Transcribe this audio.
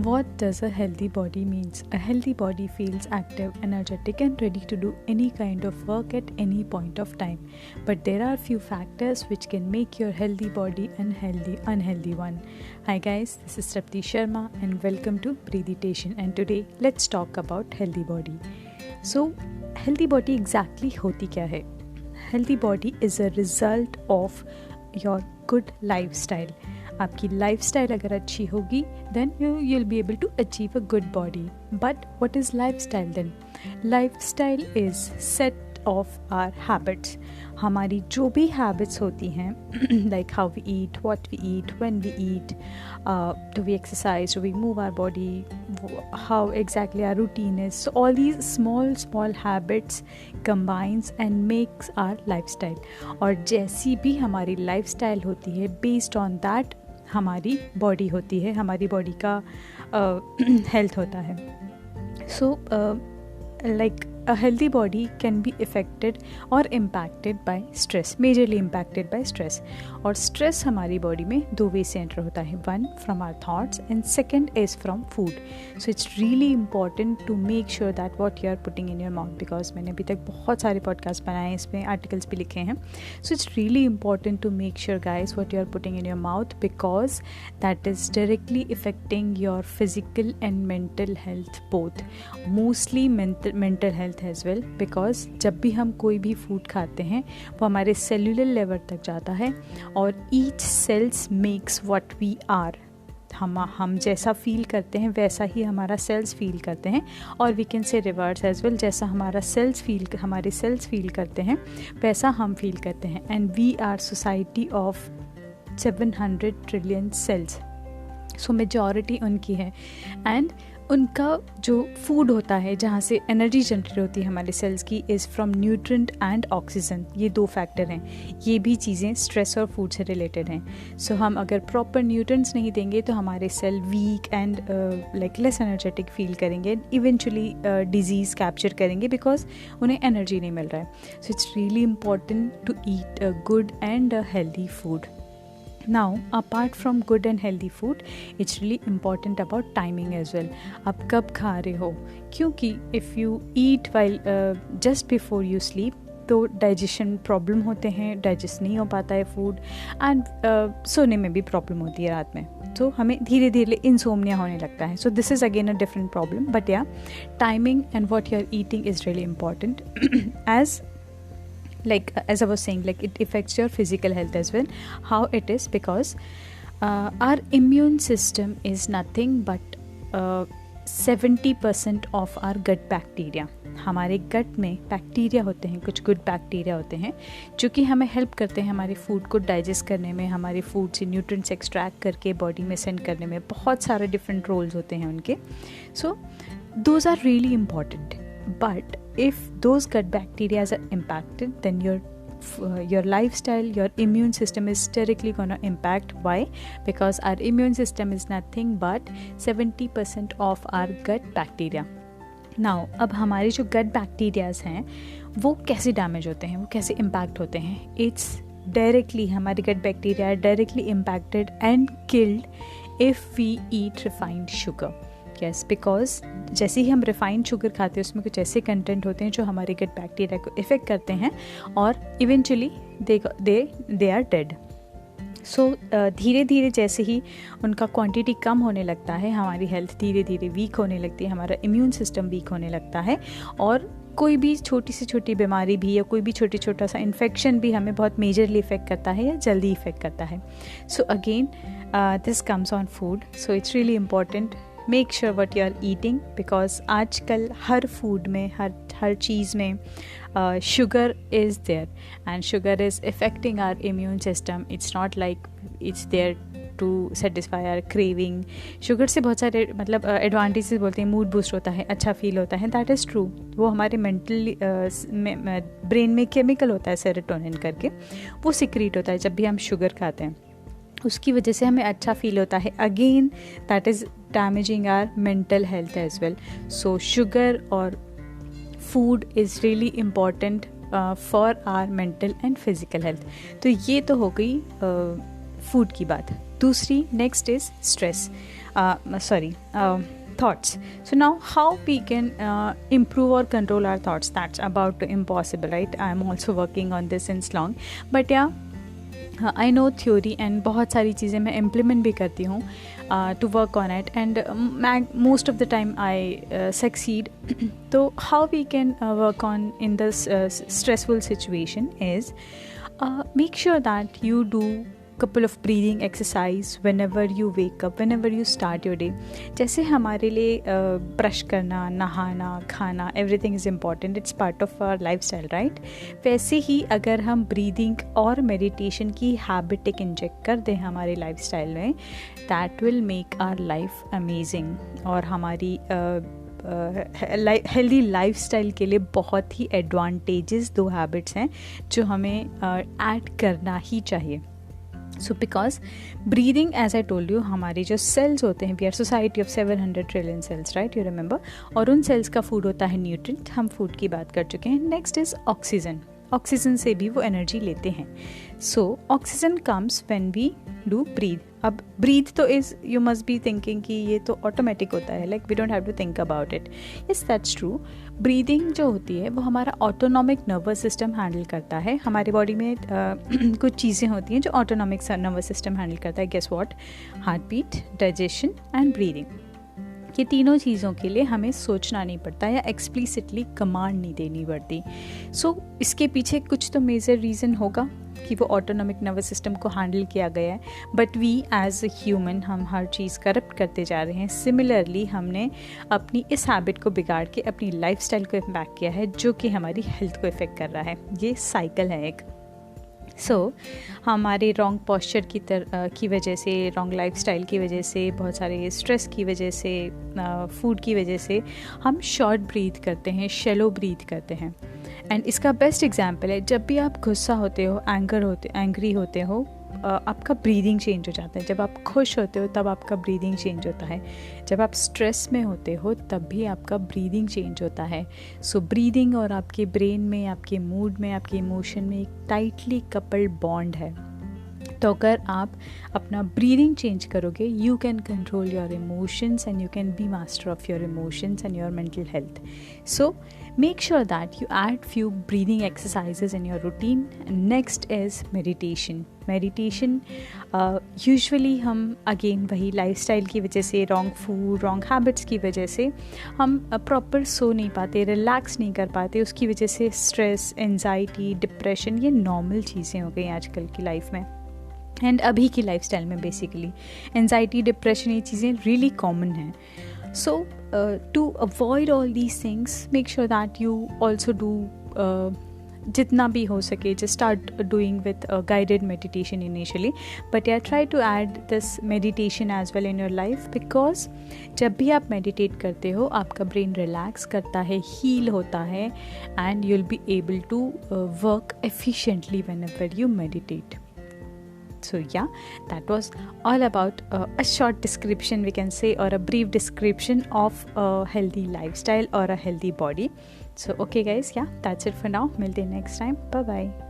What does a healthy body means? A healthy body feels active, energetic and ready to do any kind of work at any point of time. But there are few factors which can make your healthy body unhealthy one. Hi guys, this is Trapti Sharma and welcome to Breathitation, and today let's talk about healthy body. So, healthy body exactly होती क्या है? Healthy body is a result of your good lifestyle. आपकी lifestyle अगर अच्छी होगी then you'll be able to achieve a good body. But what is lifestyle then? Lifestyle is set of our habits. हमारी जो भी habits होती हैं like how we eat, what we eat, when we eat, do we exercise, do we move our body, how exactly our routine is. So all these small habits combines and makes our lifestyle. और जैसी भी हमारी lifestyle होती है based on that हमारी body होती है, हमारी बॉडी का हेल्थ होता है. सो like a healthy body can be affected or impacted by stress, majorly impacted by stress. और stress हमारी body में दो way से enter होता है. One from our thoughts and second is from food. So it's really important to make sure that what you are putting in your mouth, because मैंने अभी तक बहुत सारे podcast बनाए हैं, इसमें articles भी लिखे हैं. So it's really important to make sure guys what you are putting in your mouth, because that is directly affecting your physical and mental health both. Mostly mental health as well, because जब भी हम कोई भी food खाते हैं वो हमारे cellular level तक जाता है और each cells makes what we are. हम जैसा फील करते हैं वैसा ही हमारा सेल्स फील करते हैं, और we can say reverse as well, जैसा हमारे सेल्स फील करते हैं वैसा हम फील करते हैं. And we are society of 700 trillion cells. So majority उनकी है, एंड उनका जो फूड होता है जहाँ से एनर्जी जनरेट होती है हमारे सेल्स की is from nutrient and oxygen. ये दो फैक्टर हैं. ये भी चीज़ें स्ट्रेस और फूड से रिलेटेड हैं. सो हम अगर प्रॉपर न्यूट्रेंट्स नहीं देंगे तो हमारे cell weak and like less energetic feel करेंगे, इवेंचुअली डिजीज़ कैप्चर करेंगे बिकॉज उन्हें एनर्जी नहीं मिल रहा है. So it's really important to eat a good and a healthy food. Now, apart from good and healthy food, it's really important about timing as well. आप कब खा रहे हो, क्योंकि if you eat while just before you sleep, तो digestion problem होते हैं, digest नहीं हो पाता है फूड, एंड सोने में भी प्रॉब्लम होती है रात में. तो हमें धीरे धीरे इंसोम्निया होने लगता है. So this is again a different problem. But yeah, timing and what you are eating is really important. As I was saying, like it affects your physical health as well. How it is? Because our immune system is nothing but 70% of our gut bacteria. हमारे गट में bacteria होते हैं, कुछ good bacteria होते हैं जो कि हमें हेल्प करते हैं हमारे फूड को डाइजेस्ट करने में, हमारे फूड से न्यूट्रिएंट्स एक्सट्रैक्ट करके बॉडी में सेंड करने में. बहुत सारे डिफरेंट रोल्स होते हैं उनके. So those are really important. But if those gut bacteria are impacted, then your lifestyle, your immune system is directly going to impact. Why? Because our immune system is nothing but 70% of our gut bacteria. Now, अब हमारे जो gut bacterias हैं वो कैसे damage होते हैं, वो कैसे इम्पैक्ट होते हैं? It's directly, हमारे gut bacteria are directly impacted and killed if we eat refined sugar. Yes, because जैसे ही हम रिफाइंड शुगर खाते हैं उसमें कुछ ऐसे कंटेंट होते हैं जो हमारे गट बैक्टीरिया को इफ़ेक्ट करते हैं और इवेंचुअली दे आर डेड. सो धीरे धीरे जैसे ही उनका क्वांटिटी कम होने लगता है, हमारी हेल्थ धीरे धीरे वीक होने लगती है, हमारा इम्यून सिस्टम वीक होने लगता है, और कोई भी छोटी से छोटी बीमारी भी या कोई भी छोटा सा इन्फेक्शन भी हमें बहुत मेजरली इफ़ेक्ट करता है या जल्दी इफ़ेक्ट करता है. So again this comes on food. So it's really important. Make sure what you are eating, because आजकल हर फूड में, हर चीज़ में sugar is there, and sugar is affecting our immune system. It's not like it's there to satisfy our craving. Sugar से बहुत सारे मतलब एडवांटेजेस बोलते हैं, मूड बूस्ट होता है, अच्छा फील होता है. That is true. वो हमारे मेंटली ब्रेन में केमिकल होता है सेरोटोनिन करके, वो सिक्रीट होता है जब भी हम शुगर खाते हैं, उसकी वजह से हमें अच्छा फील होता है. Again that is damaging our mental health as well. So sugar और food is really important for our mental and physical health. तो ये तो हो गई फूड की बात. दूसरी next is stress, thoughts. So now how we can improve or control our thoughts? That's about impossible, right? I'm also working on this since long, but yeah, I know theory and बहुत सारी चीज़ें मैं implement भी करती हूँ to work on it, and most of the time I succeed. So how we can work on in this stressful situation is make sure that you do couple of breathing exercise whenever you wake up, whenever you start your day. जैसे हमारे लिए brush करना, नहाना, खाना, everything is important, it's part of our lifestyle, right? वैसे ही अगर हम breathing और meditation की habit एक inject कर दें हमारे lifestyle में, that will make our life amazing, और हमारी हेल्दी लाइफस्टाइल के लिए बहुत ही एडवांटेजेस 2 हैबिट्स हैं जो हमें ऐड करना ही चाहिए. So because breathing, as I told you, हमारे जो सेल्स होते हैं, we are society of 700 trillion cells, right, you remember, और उन सेल्स का फूड होता है न्यूट्रिएंट. हम फूड की बात कर चुके हैं. Next is oxygen. ऑक्सीजन से भी वो एनर्जी लेते हैं. So oxygen comes when we do breathe. अब ब्रीथ तो is, you must be thinking कि ये तो ऑटोमेटिक होता है, like we don't have to think about it. Yes, that's true. Breathing जो होती है वो हमारा ऑटोनॉमिक नर्वस सिस्टम हैंडल करता है. हमारी बॉडी में कुछ चीज़ें होती हैं जो ऑटोनॉमिक नर्वस सिस्टम हैंडल करता है. Guess what? Heart beat, digestion and breathing. ये तीनों चीज़ों के लिए हमें सोचना नहीं पड़ता या एक्सप्लिसिटली कमांड नहीं देनी पड़ती. सो इसके पीछे कुछ तो मेजर रीज़न होगा कि वो ऑटोनॉमिक नर्वस सिस्टम को हैंडल किया गया है. But we as a human, हम हर चीज़ करप्ट करते जा रहे हैं. सिमिलरली हमने अपनी इस हैबिट को बिगाड़ के अपनी लाइफस्टाइल को इम्पैक्ट किया है, जो कि हमारी हेल्थ को इफ़ेक्ट कर रहा है. ये साइकिल है एक. सो हमारे रॉन्ग पॉस्चर की वजह से, रॉन्ग लाइफस्टाइल की वजह से, बहुत सारे स्ट्रेस की वजह से, फूड की वजह से हम शॉर्ट ब्रीथ करते हैं, शैलो ब्रीथ करते हैं. एंड इसका बेस्ट एग्जांपल है, जब भी आप गुस्सा होते हो, एंग्री होते हो, आपका ब्रीदिंग चेंज हो जाता है. जब आप खुश होते हो तब आपका ब्रीदिंग चेंज होता है. जब आप स्ट्रेस में होते हो तब भी आपका ब्रीदिंग चेंज होता है. सो ब्रीदिंग और आपके ब्रेन में, आपके मूड में, आपके इमोशन में एक टाइटली कपल्ड बॉन्ड है. तो अगर आप अपना ब्रीदिंग चेंज करोगे, you can control your emotions and you can be master of your emotions and your mental health. So make sure that you add few breathing exercises in your routine. Next is meditation. Usually हम again वही lifestyle की वजह से, wrong food, wrong habits की वजह से हम proper सो नहीं पाते, relax नहीं कर पाते. उसकी वजह से stress, anxiety, depression, ये normal चीज़ें हो गई आजकल की लाइफ में एंड अभी की लाइफस्टाइल में. बेसिकली एनजाइटी, डिप्रेशन, ये चीज़ें रियली कॉमन हैं. So to avoid all these things, make sure that you also do jitna bhi ho sake, just start doing with guided meditation initially, but yeah, try to add this meditation as well in your life, because जब भी आप meditate करते हो आपका brain relax करता है, heal होता है, and you'll be able to work efficiently whenever you meditate. So yeah, that was all about a short description, we can say, or a brief description of a healthy lifestyle or a healthy body. So okay guys, yeah, that's it for now. Milte next time. Bye bye.